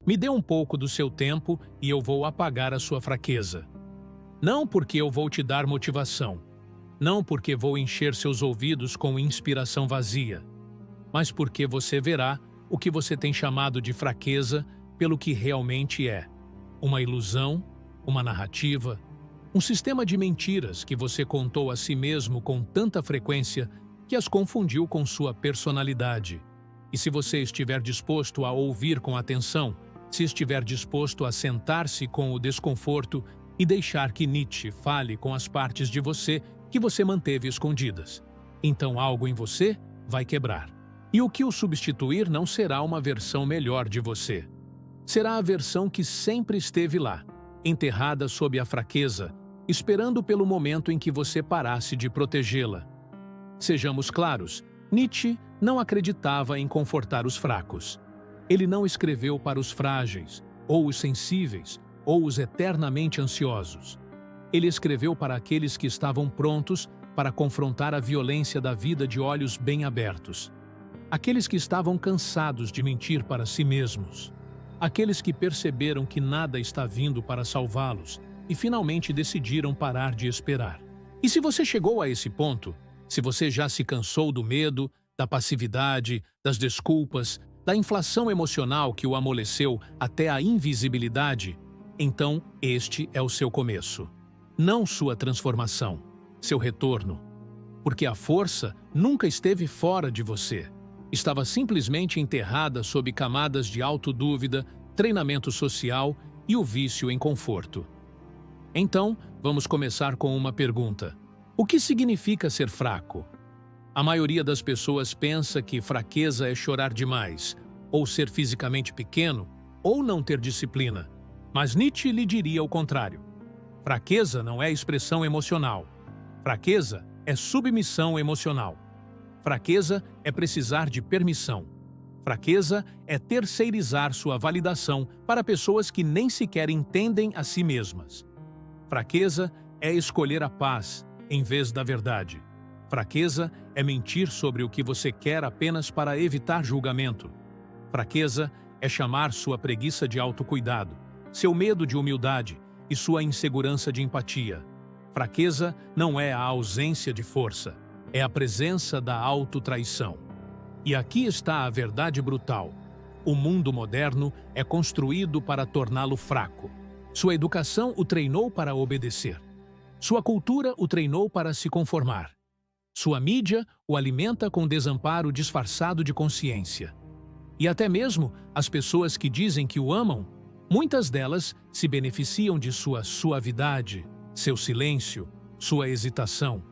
Me dê um pouco do seu tempo e eu vou apagar a sua fraqueza. Não porque eu vou te dar motivação, não porque vou encher seus ouvidos com inspiração vazia, mas porque você verá o que você tem chamado de fraqueza pelo que realmente é: uma ilusão, uma narrativa, um sistema de mentiras que você contou a si mesmo com tanta frequência que as confundiu com sua personalidade. E se você estiver disposto a ouvir com atenção, se estiver disposto a sentar-se com o desconforto e deixar que Nietzsche fale com as partes de você que você manteve escondidas, então algo em você vai quebrar. E o que o substituir não será uma versão melhor de você. Será a versão que sempre esteve lá, enterrada sob a fraqueza, esperando pelo momento em que você parasse de protegê-la. Sejamos claros, Nietzsche não acreditava em confortar os fracos. Ele não escreveu para os frágeis, ou os sensíveis, ou os eternamente ansiosos. Ele escreveu para aqueles que estavam prontos para confrontar a violência da vida de olhos bem abertos. Aqueles que estavam cansados de mentir para si mesmos. Aqueles que perceberam que nada está vindo para salvá-los e finalmente decidiram parar de esperar. E se você chegou a esse ponto, se você já se cansou do medo, da passividade, das desculpas, da inflação emocional que o amoleceu até a invisibilidade, então este é o seu começo. Não sua transformação, seu retorno. Porque a força nunca esteve fora de você. Estava simplesmente enterrada sob camadas de autodúvida, treinamento social e o vício em conforto. Então, vamos começar com uma pergunta. O que significa ser fraco? A maioria das pessoas pensa que fraqueza é chorar demais, ou ser fisicamente pequeno, ou não ter disciplina. Mas Nietzsche lhe diria o contrário. Fraqueza não é expressão emocional. Fraqueza é submissão emocional. Fraqueza é precisar de permissão. Fraqueza é terceirizar sua validação para pessoas que nem sequer entendem a si mesmas. Fraqueza é escolher a paz em vez da verdade. Fraqueza é mentir sobre o que você quer apenas para evitar julgamento. Fraqueza é chamar sua preguiça de autocuidado, seu medo de humildade e sua insegurança de empatia. Fraqueza não é a ausência de força, é a presença da autotraição. E aqui está a verdade brutal. O mundo moderno é construído para torná-lo fraco. Sua educação o treinou para obedecer. Sua cultura o treinou para se conformar. Sua mídia o alimenta com desamparo disfarçado de consciência. E até mesmo as pessoas que dizem que o amam, muitas delas se beneficiam de sua suavidade, seu silêncio, sua hesitação.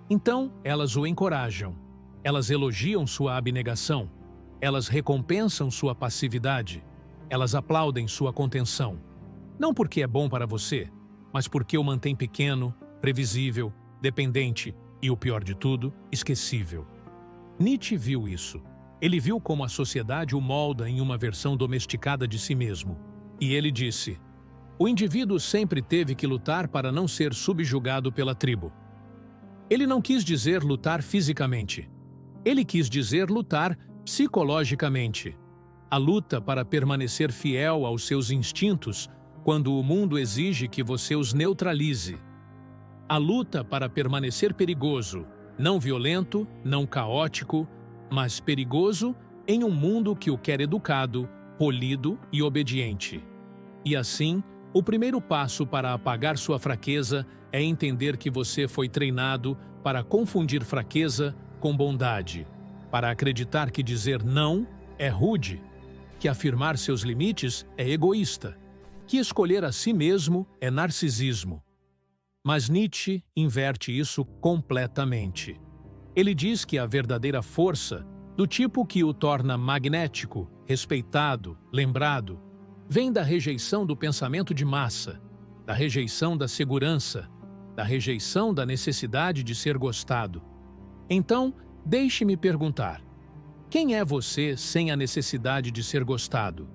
Então, elas o encorajam. Elas elogiam sua abnegação. Elas recompensam sua passividade. Elas aplaudem sua contenção. Não porque é bom para você, mas porque o mantém pequeno, previsível, dependente e, o pior de tudo, esquecível. Nietzsche viu isso. Ele viu como a sociedade o molda em uma versão domesticada de si mesmo. E ele disse: o indivíduo sempre teve que lutar para não ser subjugado pela tribo. Ele não quis dizer lutar fisicamente. Ele quis dizer lutar psicologicamente. A luta para permanecer fiel aos seus instintos quando o mundo exige que você os neutralize. A luta para permanecer perigoso, não violento, não caótico, mas perigoso em um mundo que o quer educado, polido e obediente. E assim, o primeiro passo para apagar sua fraqueza é entender que você foi treinado para confundir fraqueza com bondade, para acreditar que dizer não é rude, que afirmar seus limites é egoísta, que escolher a si mesmo é narcisismo. Mas Nietzsche inverte isso completamente. Ele diz que a verdadeira força, do tipo que o torna magnético, respeitado, lembrado, vem da rejeição do pensamento de massa, da rejeição da segurança, da rejeição da necessidade de ser gostado. Então, deixe-me perguntar: quem é você sem a necessidade de ser gostado?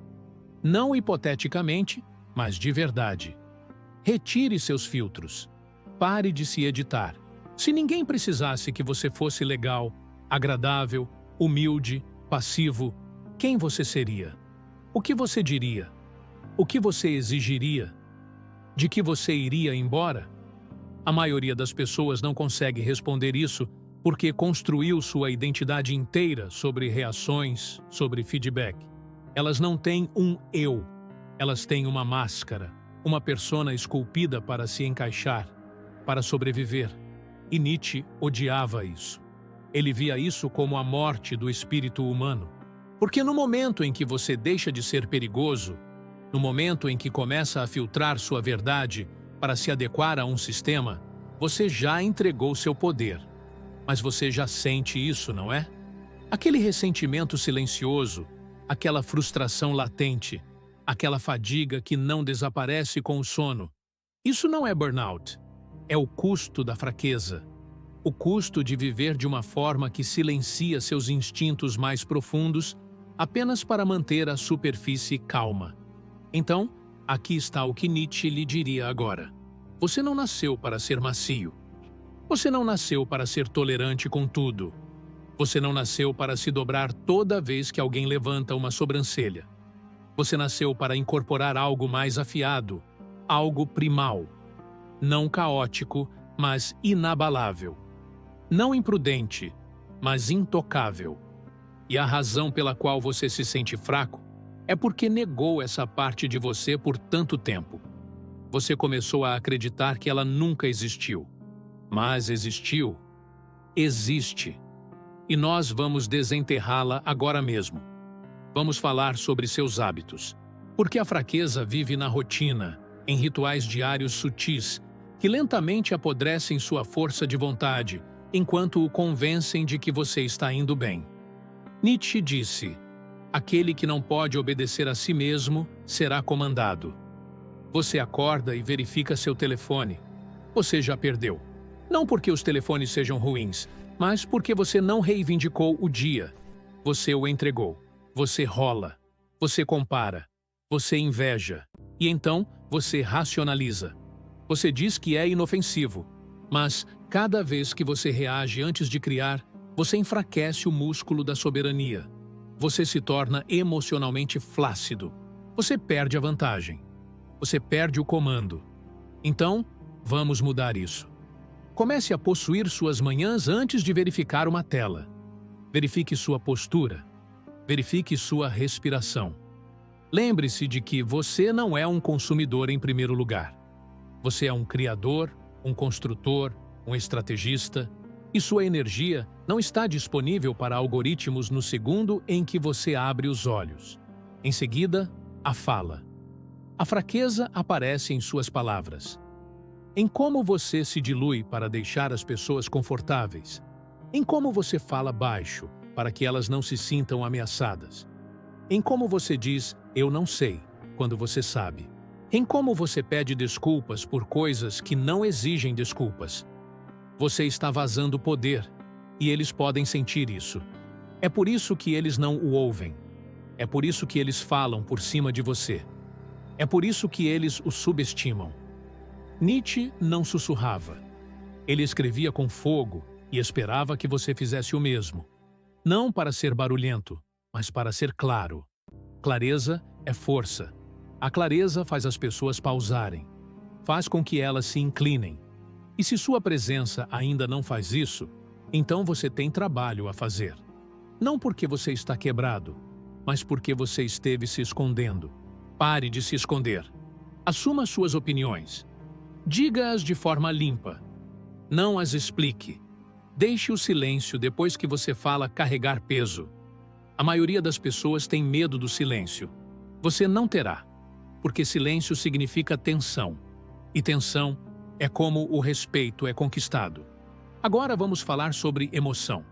Não hipoteticamente, mas de verdade. Retire seus filtros. Pare de se editar. Se ninguém precisasse que você fosse legal, agradável, humilde, passivo, quem você seria? O que você diria? O que você exigiria? De que você iria embora? A maioria das pessoas não consegue responder isso porque construiu sua identidade inteira sobre reações, sobre feedback. Elas não têm um eu, elas têm uma máscara, uma persona esculpida para se encaixar, para sobreviver. E Nietzsche odiava isso. Ele via isso como a morte do espírito humano. Porque no momento em que você deixa de ser perigoso, no momento em que começa a filtrar sua verdade para se adequar a um sistema, você já entregou seu poder. Mas você já sente isso, não é? Aquele ressentimento silencioso, aquela frustração latente, aquela fadiga que não desaparece com o sono. Isso não é burnout. É o custo da fraqueza. O custo de viver de uma forma que silencia seus instintos mais profundos apenas para manter a superfície calma. Então, aqui está o que Nietzsche lhe diria agora. Você não nasceu para ser macio. Você não nasceu para ser tolerante com tudo. Você não nasceu para se dobrar toda vez que alguém levanta uma sobrancelha. Você nasceu para incorporar algo mais afiado, algo primal. Não caótico, mas inabalável. Não imprudente, mas intocável. E a razão pela qual você se sente fraco é porque negou essa parte de você por tanto tempo. Você começou a acreditar que ela nunca existiu. Mas existiu. Existe. E nós vamos desenterrá-la agora mesmo. Vamos falar sobre seus hábitos. Porque a fraqueza vive na rotina, em rituais diários sutis, que lentamente apodrecem sua força de vontade, enquanto o convencem de que você está indo bem. Nietzsche disse: aquele que não pode obedecer a si mesmo será comandado. Você acorda e verifica seu telefone. Você já perdeu. Não porque os telefones sejam ruins, mas porque você não reivindicou o dia. Você o entregou. Você rola. Você compara. Você inveja. E então você racionaliza. Você diz que é inofensivo. Mas, cada vez que você reage antes de criar, você enfraquece o músculo da soberania. Você se torna emocionalmente flácido. Você perde a vantagem. Você perde o comando. Então, vamos mudar isso. Comece a possuir suas manhãs antes de verificar uma tela. Verifique sua postura. Verifique sua respiração. Lembre-se de que você não é um consumidor em primeiro lugar. Você é um criador, um construtor, um estrategista, e sua energia não está disponível para algoritmos no segundo em que você abre os olhos. Em seguida, a fala. A fraqueza aparece em suas palavras. Em como você se dilui para deixar as pessoas confortáveis. Em como você fala baixo para que elas não se sintam ameaçadas. Em como você diz "eu não sei" quando você sabe. Em como você pede desculpas por coisas que não exigem desculpas. Você está vazando poder, e eles podem sentir isso. É por isso que eles não o ouvem. É por isso que eles falam por cima de você. É por isso que eles o subestimam. Nietzsche não sussurrava. Ele escrevia com fogo e esperava que você fizesse o mesmo. Não para ser barulhento, mas para ser claro. Clareza é força. A clareza faz as pessoas pausarem. Faz com que elas se inclinem. E se sua presença ainda não faz isso, então você tem trabalho a fazer. Não porque você está quebrado, mas porque você esteve se escondendo. Pare de se esconder. Assuma suas opiniões. Diga-as de forma limpa. Não as explique. Deixe o silêncio depois que você fala carregar peso. A maioria das pessoas tem medo do silêncio. Você não terá, porque silêncio significa tensão. E tensão é como o respeito é conquistado. Agora vamos falar sobre emoção.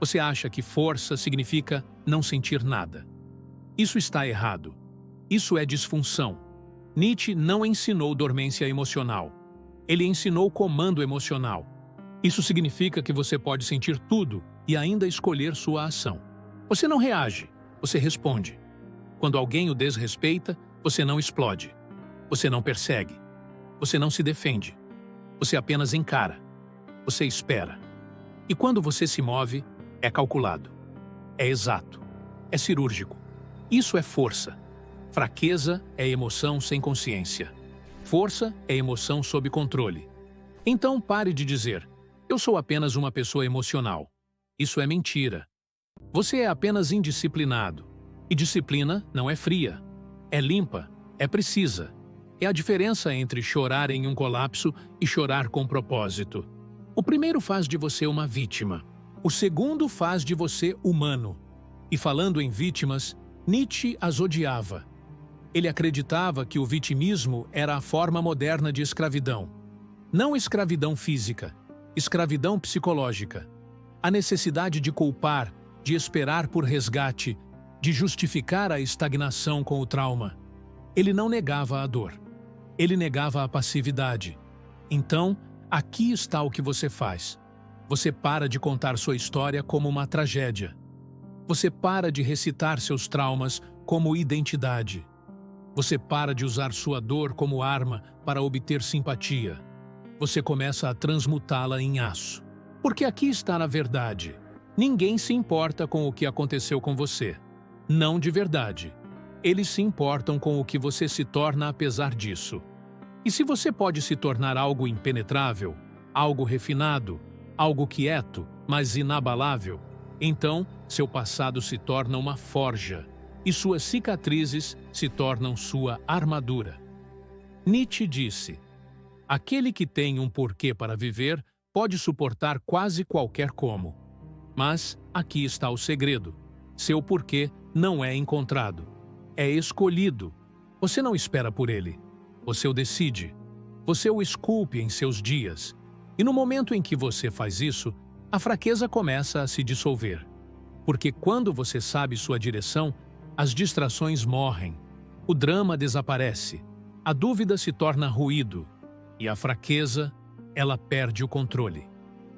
Você acha que força significa não sentir nada. Isso está errado. Isso é disfunção. Nietzsche não ensinou dormência emocional. Ele ensinou comando emocional. Isso significa que você pode sentir tudo e ainda escolher sua ação. Você não reage, você responde. Quando alguém o desrespeita, você não explode. Você não persegue. Você não se defende. Você apenas encara. Você espera. E quando você se move, é calculado. É exato. É cirúrgico. Isso é força. Fraqueza é emoção sem consciência. Força é emoção sob controle. Então pare de dizer, eu sou apenas uma pessoa emocional. Isso é mentira. Você é apenas indisciplinado. E disciplina não é fria. É limpa, é precisa. É a diferença entre chorar em um colapso e chorar com propósito. O primeiro faz de você uma vítima. O segundo faz de você humano. E falando em vítimas, Nietzsche as odiava. Ele acreditava que o vitimismo era a forma moderna de escravidão. Não escravidão física, escravidão psicológica. A necessidade de culpar, de esperar por resgate, de justificar a estagnação com o trauma. Ele não negava a dor. Ele negava a passividade. Então, aqui está o que você faz. Você para de contar sua história como uma tragédia. Você para de recitar seus traumas como identidade. Você para de usar sua dor como arma para obter simpatia. Você começa a transmutá-la em aço. Porque aqui está a verdade. Ninguém se importa com o que aconteceu com você. Não de verdade. Eles se importam com o que você se torna apesar disso. E se você pode se tornar algo impenetrável, algo refinado, algo quieto, mas inabalável, então seu passado se torna uma forja e suas cicatrizes se tornam sua armadura. Nietzsche disse, aquele que tem um porquê para viver pode suportar quase qualquer como. Mas aqui está o segredo. Seu porquê não é encontrado. É escolhido. Você não espera por ele. Você o decide. Você o esculpe em seus dias. E no momento em que você faz isso, a fraqueza começa a se dissolver. Porque quando você sabe sua direção, as distrações morrem. O drama desaparece. A dúvida se torna ruído. E a fraqueza, ela perde o controle.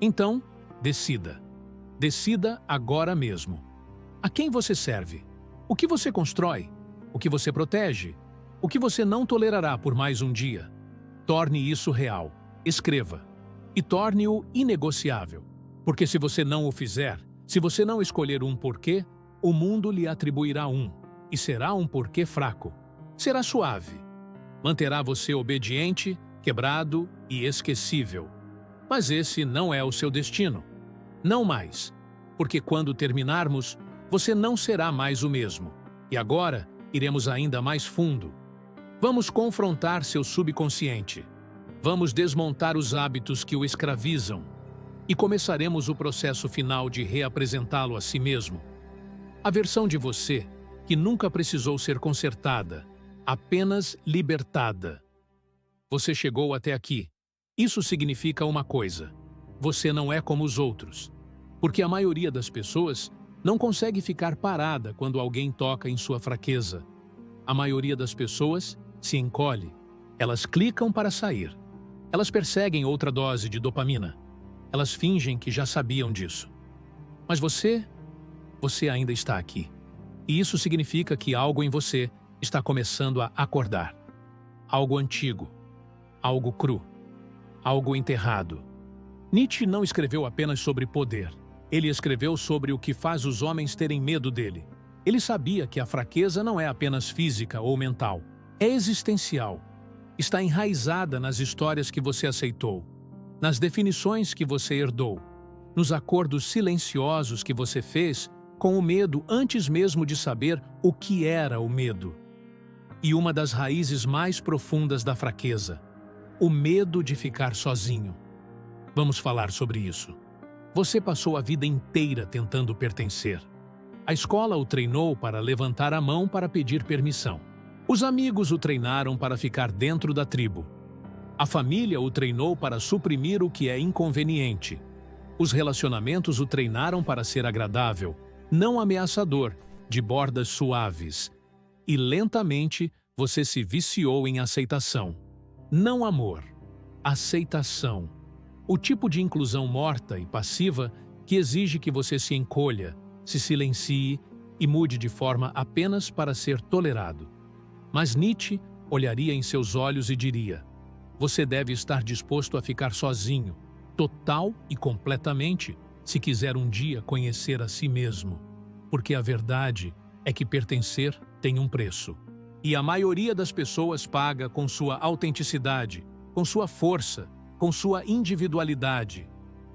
Então, decida. Decida agora mesmo. A quem você serve? O que você constrói? O que você protege? O que você não tolerará por mais um dia? Torne isso real. Escreva. E torne-o inegociável. Porque se você não o fizer, se você não escolher um porquê, o mundo lhe atribuirá um. E será um porquê fraco. Será suave. Manterá você obediente, quebrado e esquecível. Mas esse não é o seu destino. Não mais. Porque quando terminarmos, você não será mais o mesmo. E agora, iremos ainda mais fundo. Vamos confrontar seu subconsciente. Vamos desmontar os hábitos que o escravizam. E começaremos o processo final de reapresentá-lo a si mesmo. A versão de você que nunca precisou ser consertada, apenas libertada. Você chegou até aqui. Isso significa uma coisa. Você não é como os outros. Porque a maioria das pessoas não consegue ficar parada quando alguém toca em sua fraqueza. A maioria das pessoas se encolhe. Elas clicam para sair. Elas perseguem outra dose de dopamina. Elas fingem que já sabiam disso. Mas você ainda está aqui. E isso significa que algo em você está começando a acordar. Algo antigo. Algo cru. Algo enterrado. Nietzsche não escreveu apenas sobre poder. Ele escreveu sobre o que faz os homens terem medo dele. Ele sabia que a fraqueza não é apenas física ou mental. É existencial. Está enraizada nas histórias que você aceitou, nas definições que você herdou, nos acordos silenciosos que você fez com o medo antes mesmo de saber o que era o medo. E uma das raízes mais profundas da fraqueza, o medo de ficar sozinho. Vamos falar sobre isso. Você passou a vida inteira tentando pertencer. A escola o treinou para levantar a mão para pedir permissão. Os amigos o treinaram para ficar dentro da tribo. A família o treinou para suprimir o que é inconveniente. Os relacionamentos o treinaram para ser agradável, não ameaçador, de bordas suaves. E lentamente você se viciou em aceitação. Não amor. Aceitação. O tipo de inclusão morta e passiva que exige que você se encolha, se silencie e mude de forma apenas para ser tolerado. Mas Nietzsche olharia em seus olhos e diria: você deve estar disposto a ficar sozinho, total e completamente, se quiser um dia conhecer a si mesmo. Porque a verdade é que pertencer tem um preço. E a maioria das pessoas paga com sua autenticidade, com sua força, com sua individualidade.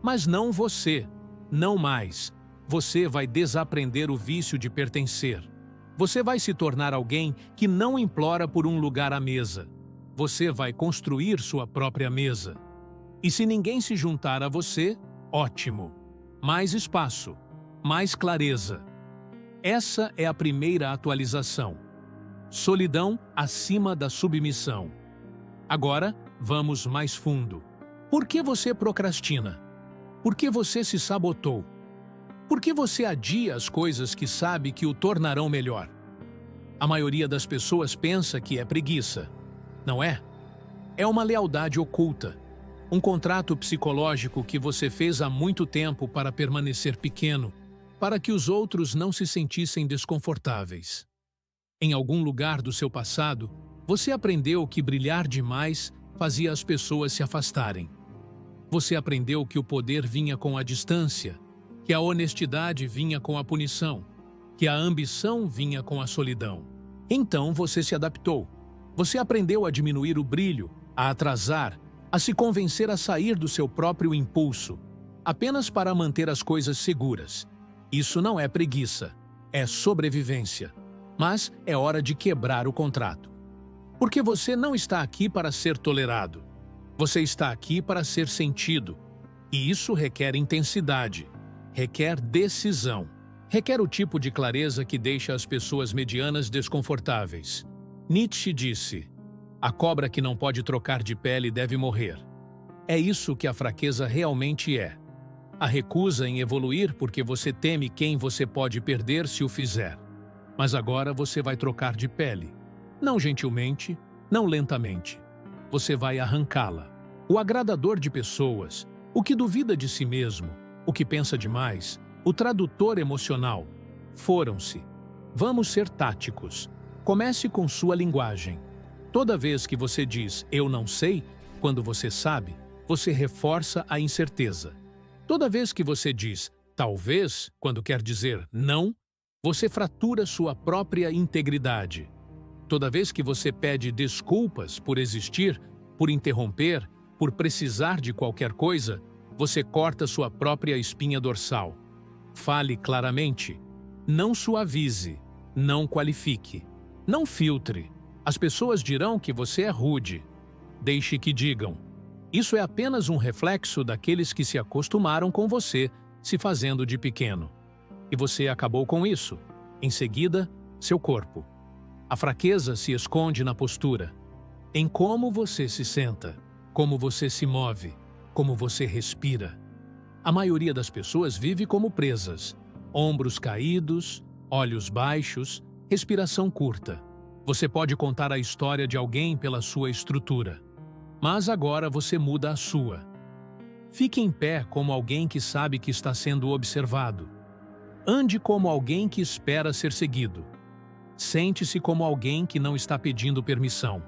Mas não você, não mais. Você vai desaprender o vício de pertencer. Você vai se tornar alguém que não implora por um lugar à mesa. Você vai construir sua própria mesa. E se ninguém se juntar a você, ótimo. Mais espaço, mais clareza. Essa é a primeira atualização. Solidão acima da submissão. Agora, vamos mais fundo. Por que você procrastina? Por que você se sabotou? Por que você adia as coisas que sabe que o tornarão melhor? A maioria das pessoas pensa que é preguiça. Não é? É uma lealdade oculta. Um contrato psicológico que você fez há muito tempo para permanecer pequeno, para que os outros não se sentissem desconfortáveis. Em algum lugar do seu passado, você aprendeu que brilhar demais fazia as pessoas se afastarem. Você aprendeu que o poder vinha com a distância, que a honestidade vinha com a punição, que a ambição vinha com a solidão. Então você se adaptou. Você aprendeu a diminuir o brilho, a atrasar, a se convencer a sair do seu próprio impulso, apenas para manter as coisas seguras. Isso não é preguiça, é sobrevivência. Mas é hora de quebrar o contrato. Porque você não está aqui para ser tolerado. Você está aqui para ser sentido. E isso requer intensidade, requer decisão, requer o tipo de clareza que deixa as pessoas medianas desconfortáveis. Nietzsche disse: a cobra que não pode trocar de pele deve morrer. É isso que a fraqueza realmente é. A recusa em evoluir porque você teme quem você pode perder se o fizer. Mas agora você vai trocar de pele. Não gentilmente, não lentamente. Você vai arrancá-la. O agradador de pessoas, o que duvida de si mesmo, o que pensa demais, o tradutor emocional, foram-se. Vamos ser táticos. Comece com sua linguagem. Toda vez que você diz "eu não sei", quando você sabe, você reforça a incerteza. Toda vez que você diz "talvez", quando quer dizer "não", você fratura sua própria integridade. Toda vez que você pede desculpas por existir, por interromper, por precisar de qualquer coisa, você corta sua própria espinha dorsal. Fale claramente. Não suavize. Não qualifique. Não filtre. As pessoas dirão que você é rude. Deixe que digam. Isso é apenas um reflexo daqueles que se acostumaram com você, se fazendo de pequeno. E você acabou com isso. Em seguida, seu corpo. A fraqueza se esconde na postura, em como você se senta, como você se move, como você respira. A maioria das pessoas vive como presas, ombros caídos, olhos baixos, respiração curta. Você pode contar a história de alguém pela sua estrutura, mas agora você muda a sua. Fique em pé como alguém que sabe que está sendo observado. Ande como alguém que espera ser seguido. Sente-se como alguém que não está pedindo permissão.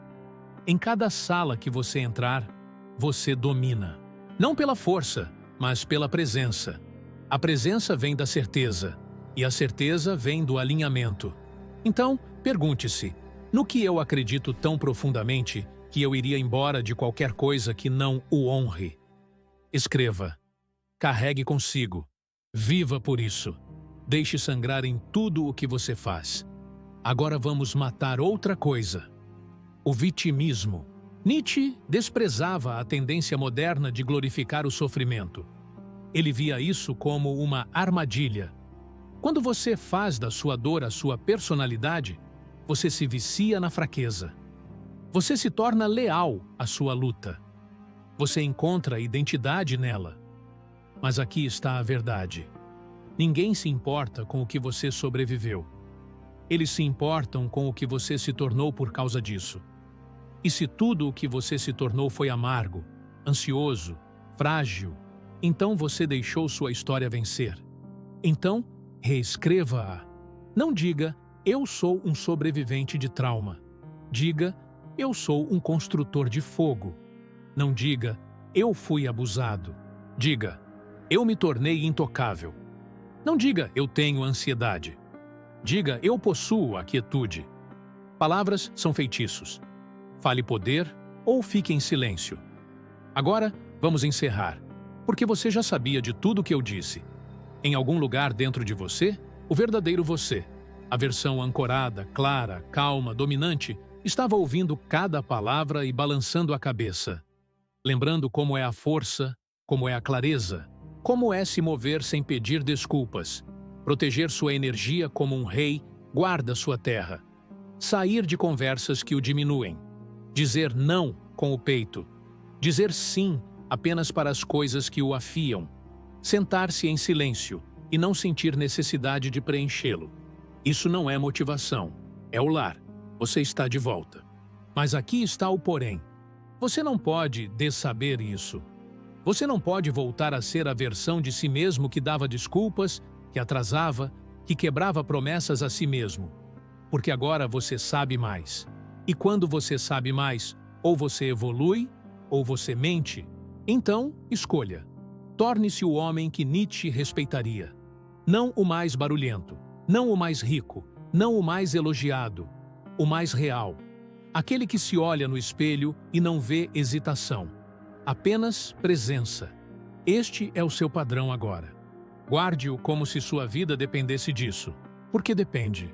Em cada sala que você entrar, você domina. Não pela força, mas pela presença. A presença vem da certeza, e a certeza vem do alinhamento. Então, pergunte-se: no que eu acredito tão profundamente que eu iria embora de qualquer coisa que não o honre? Escreva. Carregue consigo. Viva por isso. Deixe sangrar em tudo o que você faz. Agora vamos matar outra coisa. O vitimismo. Nietzsche desprezava a tendência moderna de glorificar o sofrimento. Ele via isso como uma armadilha. Quando você faz da sua dor a sua personalidade, você se vicia na fraqueza. Você se torna leal à sua luta. Você encontra identidade nela. Mas aqui está a verdade. Ninguém se importa com o que você sobreviveu. Eles se importam com o que você se tornou por causa disso. E se tudo o que você se tornou foi amargo, ansioso, frágil, então você deixou sua história vencer. Então, reescreva-a. Não diga, eu sou um sobrevivente de trauma. Diga, eu sou um construtor de fogo. Não diga, eu fui abusado. Diga, eu me tornei intocável. Não diga, eu tenho ansiedade. Diga, eu possuo a quietude. Palavras são feitiços. Fale poder ou fique em silêncio. Agora, vamos encerrar, porque você já sabia de tudo o que eu disse. Em algum lugar dentro de você, o verdadeiro você, a versão ancorada, clara, calma, dominante, estava ouvindo cada palavra e balançando a cabeça, lembrando como é a força, como é a clareza, como é se mover sem pedir desculpas, proteger sua energia como um rei guarda sua terra, sair de conversas que o diminuem, dizer não com o peito, dizer sim apenas para as coisas que o afiam, sentar-se em silêncio e não sentir necessidade de preenchê-lo. Isso não é motivação, é o lar. Você está de volta. Mas aqui está o porém. Você não pode dessaber isso. Você não pode voltar a ser a versão de si mesmo que dava desculpas, que atrasava, que quebrava promessas a si mesmo. Porque agora você sabe mais. E quando você sabe mais, ou você evolui, ou você mente. Então, escolha. Torne-se o homem que Nietzsche respeitaria. Não o mais barulhento, não o mais rico, não o mais elogiado, o mais real. Aquele que se olha no espelho e não vê hesitação. Apenas presença. Este é o seu padrão agora. Guarde-o como se sua vida dependesse disso. Porque depende.